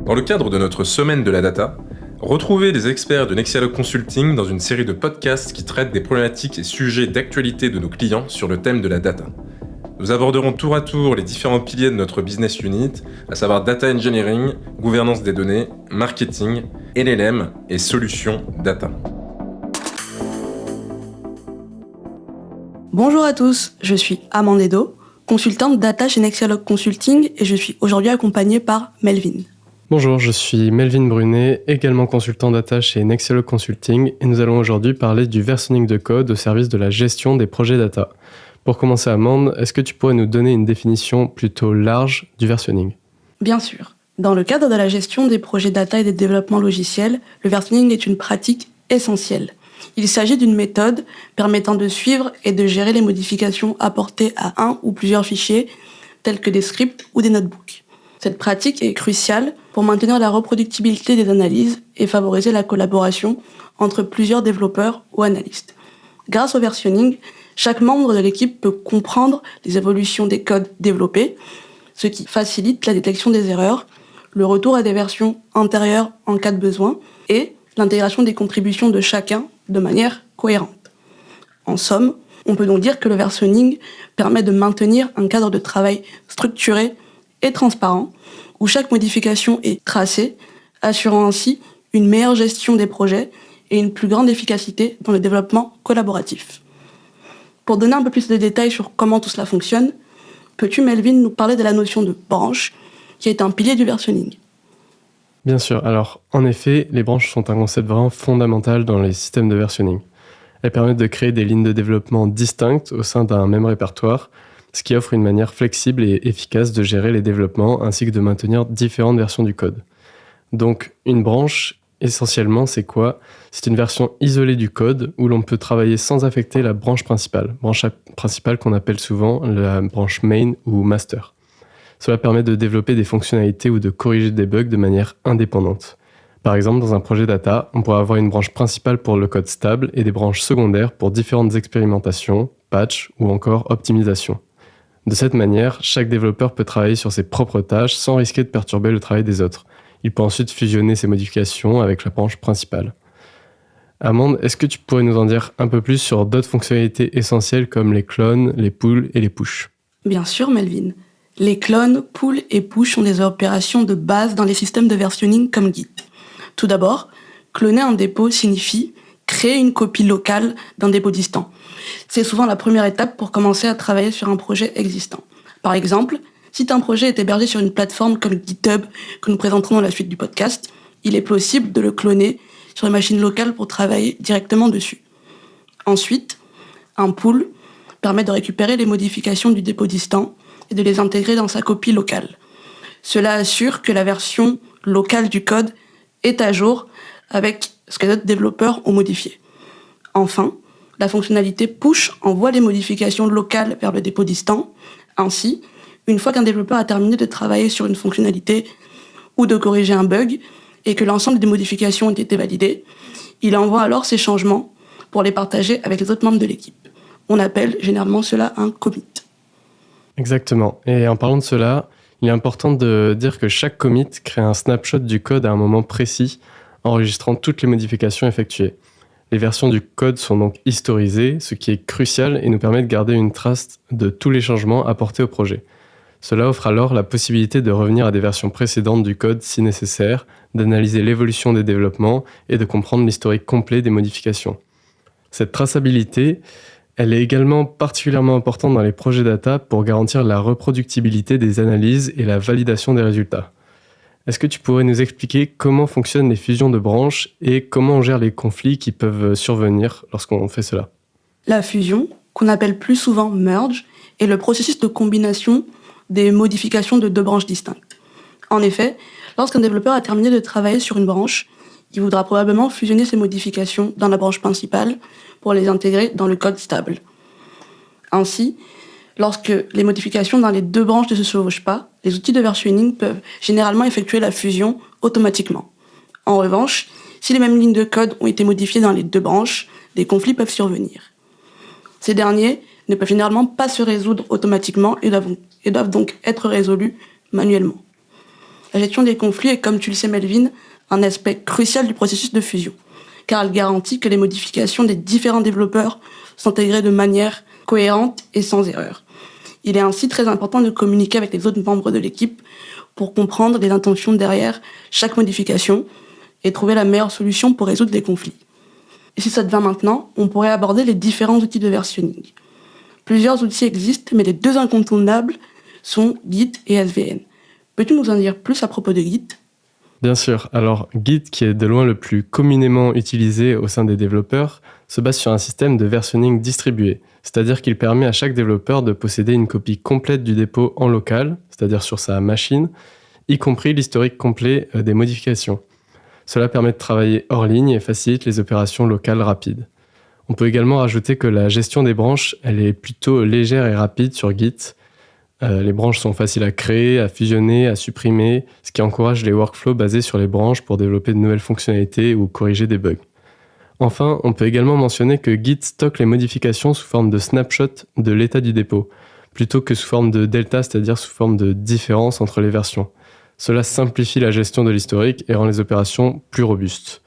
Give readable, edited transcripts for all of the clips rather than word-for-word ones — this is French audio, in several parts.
Dans le cadre de notre semaine de la data, retrouvez les experts de Nexialog Consulting dans une série de podcasts qui traitent des problématiques et sujets d'actualité de nos clients sur le thème de la data. Nous aborderons tour à tour les différents piliers de notre business unit, à savoir data engineering, gouvernance des données, marketing, LLM et solutions data. Bonjour à tous, je suis Amande Edo, consultante data chez Nexialog Consulting et je suis aujourd'hui accompagnée par Melvin. Bonjour, je suis Melvin Brunet, également consultant data chez Nexialog Consulting et nous allons aujourd'hui parler du versionning de code au service de la gestion des projets data. Pour commencer, Amande, est-ce que tu pourrais nous donner une définition plutôt large du versionning ? Bien sûr. Dans le cadre de la gestion des projets data et des développements logiciels, le versionning est une pratique essentielle. Il s'agit d'une méthode permettant de suivre et de gérer les modifications apportées à un ou plusieurs fichiers, tels que des scripts ou des notebooks. Cette pratique est cruciale pour maintenir la reproductibilité des analyses et favoriser la collaboration entre plusieurs développeurs ou analystes. Grâce au versionning, chaque membre de l'équipe peut comprendre les évolutions des codes développés, ce qui facilite la détection des erreurs, le retour à des versions antérieures en cas de besoin et l'intégration des contributions de chacun de manière cohérente. En somme, on peut donc dire que le versionning permet de maintenir un cadre de travail structuré et transparent, où chaque modification est tracée, assurant ainsi une meilleure gestion des projets et une plus grande efficacité dans le développement collaboratif. Pour donner un peu plus de détails sur comment tout cela fonctionne, peux-tu, Melvin, nous parler de la notion de branche, qui est un pilier du versionning ? Bien sûr, alors en effet, les branches sont un concept vraiment fondamental dans les systèmes de versionning. Elles permettent de créer des lignes de développement distinctes au sein d'un même répertoire, ce qui offre une manière flexible et efficace de gérer les développements ainsi que de maintenir différentes versions du code. Donc une branche, essentiellement, c'est quoi ? C'est une version isolée du code où l'on peut travailler sans affecter la branche principale qu'on appelle souvent la branche main ou master. Cela permet de développer des fonctionnalités ou de corriger des bugs de manière indépendante. Par exemple, dans un projet data, on pourrait avoir une branche principale pour le code stable et des branches secondaires pour différentes expérimentations, patch ou encore optimisation. De cette manière, chaque développeur peut travailler sur ses propres tâches sans risquer de perturber le travail des autres. Il peut ensuite fusionner ses modifications avec la branche principale. Amande, est-ce que tu pourrais nous en dire un peu plus sur d'autres fonctionnalités essentielles comme les clones, les pulls et les push ? Bien sûr, Melvin. Les clones, pulls et push sont des opérations de base dans les systèmes de versionning comme Git. Tout d'abord, cloner un dépôt signifie créer une copie locale d'un dépôt distant. C'est souvent la première étape pour commencer à travailler sur un projet existant. Par exemple, si un projet est hébergé sur une plateforme comme GitHub, que nous présenterons dans la suite du podcast, il est possible de le cloner sur une machine locale pour travailler directement dessus. Ensuite, un pull permet de récupérer les modifications du dépôt distant et de les intégrer dans sa copie locale. Cela assure que la version locale du code est à jour avec ce que d'autres développeurs ont modifié. Enfin, la fonctionnalité push envoie les modifications locales vers le dépôt distant. Ainsi, une fois qu'un développeur a terminé de travailler sur une fonctionnalité ou de corriger un bug et que l'ensemble des modifications ont été validées, il envoie alors ces changements pour les partager avec les autres membres de l'équipe. On appelle généralement cela un commit. Exactement. Et en parlant de cela, il est important de dire que chaque commit crée un snapshot du code à un moment précis, enregistrant toutes les modifications effectuées. Les versions du code sont donc historisées, ce qui est crucial et nous permet de garder une trace de tous les changements apportés au projet. Cela offre alors la possibilité de revenir à des versions précédentes du code si nécessaire, d'analyser l'évolution des développements et de comprendre l'historique complet des modifications. Cette traçabilité, elle est également particulièrement importante dans les projets data pour garantir la reproductibilité des analyses et la validation des résultats. Est-ce que tu pourrais nous expliquer comment fonctionnent les fusions de branches et comment on gère les conflits qui peuvent survenir lorsqu'on fait cela ? La fusion, qu'on appelle plus souvent merge, est le processus de combination des modifications de deux branches distinctes. En effet, lorsqu'un développeur a terminé de travailler sur une branche, il voudra probablement fusionner ces modifications dans la branche principale pour les intégrer dans le code stable. Ainsi, lorsque les modifications dans les deux branches ne se chevauchent pas, les outils de versionning peuvent généralement effectuer la fusion automatiquement. En revanche, si les mêmes lignes de code ont été modifiées dans les deux branches, des conflits peuvent survenir. Ces derniers ne peuvent généralement pas se résoudre automatiquement et doivent donc être résolus manuellement. La gestion des conflits est, comme tu le sais Melvin, un aspect crucial du processus de fusion, car elle garantit que les modifications des différents développeurs sont intégrées de manière cohérente et sans erreur. Il est ainsi très important de communiquer avec les autres membres de l'équipe pour comprendre les intentions derrière chaque modification et trouver la meilleure solution pour résoudre les conflits. Et si ça te va maintenant, on pourrait aborder les différents outils de versionning. Plusieurs outils existent, mais les deux incontournables sont Git et SVN. Peux-tu nous en dire plus à propos de Git ? Bien sûr. Alors, Git, qui est de loin le plus communément utilisé au sein des développeurs, se base sur un système de versionning distribué, c'est-à-dire qu'il permet à chaque développeur de posséder une copie complète du dépôt en local, c'est-à-dire sur sa machine, y compris l'historique complet des modifications. Cela permet de travailler hors ligne et facilite les opérations locales rapides. On peut également rajouter que la gestion des branches, elle est plutôt légère et rapide sur Git. Les branches sont faciles à créer, à fusionner, à supprimer, ce qui encourage les workflows basés sur les branches pour développer de nouvelles fonctionnalités ou corriger des bugs. Enfin, on peut également mentionner que Git stocke les modifications sous forme de snapshot de l'état du dépôt, plutôt que sous forme de delta, c'est-à-dire sous forme de différence entre les versions. Cela simplifie la gestion de l'historique et rend les opérations plus robustes.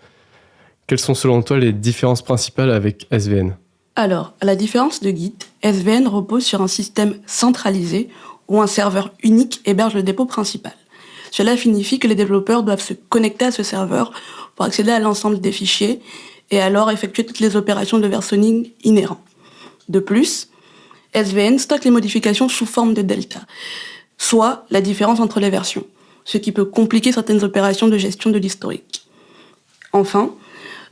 Quelles sont selon toi les différences principales avec SVN ? Alors, à la différence de Git, SVN repose sur un système centralisé où un serveur unique héberge le dépôt principal. Cela signifie que les développeurs doivent se connecter à ce serveur pour accéder à l'ensemble des fichiers et alors effectuer toutes les opérations de versionning inhérentes. De plus, SVN stocke les modifications sous forme de delta, soit la différence entre les versions, ce qui peut compliquer certaines opérations de gestion de l'historique. Enfin,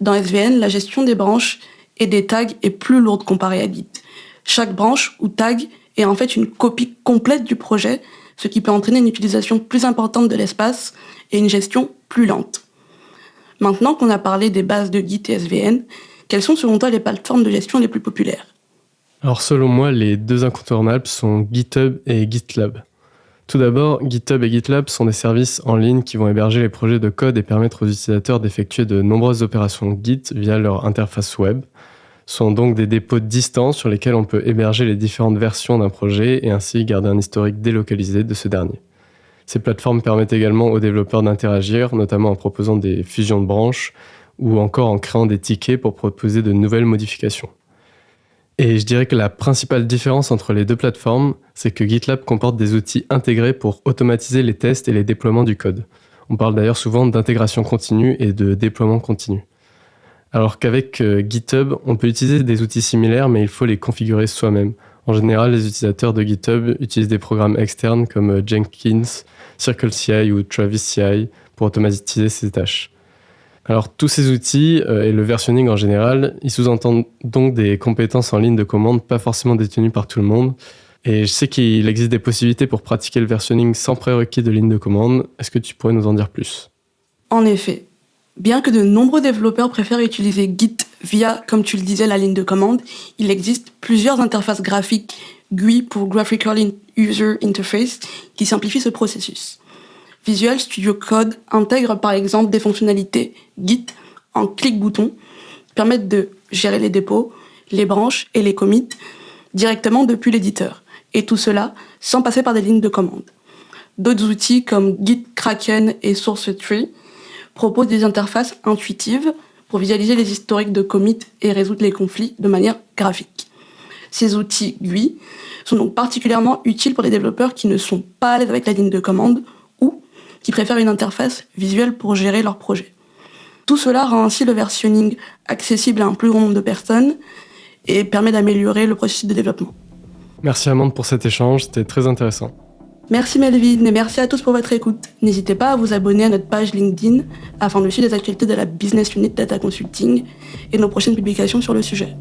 dans SVN, la gestion des branches et des tags est plus lourde comparée à Git. Chaque branche ou tag est en fait une copie complète du projet, ce qui peut entraîner une utilisation plus importante de l'espace et une gestion plus lente. Maintenant qu'on a parlé des bases de Git et SVN, quelles sont selon toi les plateformes de gestion les plus populaires ? Alors selon moi, les deux incontournables sont GitHub et GitLab. Tout d'abord, GitHub et GitLab sont des services en ligne qui vont héberger les projets de code et permettre aux utilisateurs d'effectuer de nombreuses opérations Git via leur interface web. Ce sont donc des dépôts distants sur lesquels on peut héberger les différentes versions d'un projet et ainsi garder un historique délocalisé de ce dernier. Ces plateformes permettent également aux développeurs d'interagir, notamment en proposant des fusions de branches ou encore en créant des tickets pour proposer de nouvelles modifications. Et je dirais que la principale différence entre les deux plateformes, c'est que GitLab comporte des outils intégrés pour automatiser les tests et les déploiements du code. On parle d'ailleurs souvent d'intégration continue et de déploiement continu. Alors qu'avec GitHub, on peut utiliser des outils similaires, mais il faut les configurer soi-même. En général, les utilisateurs de GitHub utilisent des programmes externes comme Jenkins, CircleCI ou TravisCI pour automatiser ces tâches. Alors tous ces outils et le versionning en général, ils sous-entendent donc des compétences en ligne de commande pas forcément détenues par tout le monde. Et je sais qu'il existe des possibilités pour pratiquer le versionning sans prérequis de ligne de commande. Est-ce que tu pourrais nous en dire plus ? En effet, bien que de nombreux développeurs préfèrent utiliser Git via, comme tu le disais, la ligne de commande, il existe plusieurs interfaces graphiques GUI pour Graphical User Interface qui simplifient ce processus. Visual Studio Code intègre par exemple des fonctionnalités Git en clic-bouton qui permettent de gérer les dépôts, les branches et les commits directement depuis l'éditeur. Et tout cela sans passer par des lignes de commande. D'autres outils comme Git Kraken et SourceTree proposent des interfaces intuitives pour visualiser les historiques de commits et résoudre les conflits de manière graphique. Ces outils GUI sont donc particulièrement utiles pour les développeurs qui ne sont pas à l'aise avec la ligne de commande ou qui préfèrent une interface visuelle pour gérer leur projet. Tout cela rend ainsi le versionning accessible à un plus grand nombre de personnes et permet d'améliorer le processus de développement. Merci Amande pour cet échange, c'était très intéressant. Merci Melvin et merci à tous pour votre écoute. N'hésitez pas à vous abonner à notre page LinkedIn afin de suivre les actualités de la Business Unit Data Consulting et nos prochaines publications sur le sujet.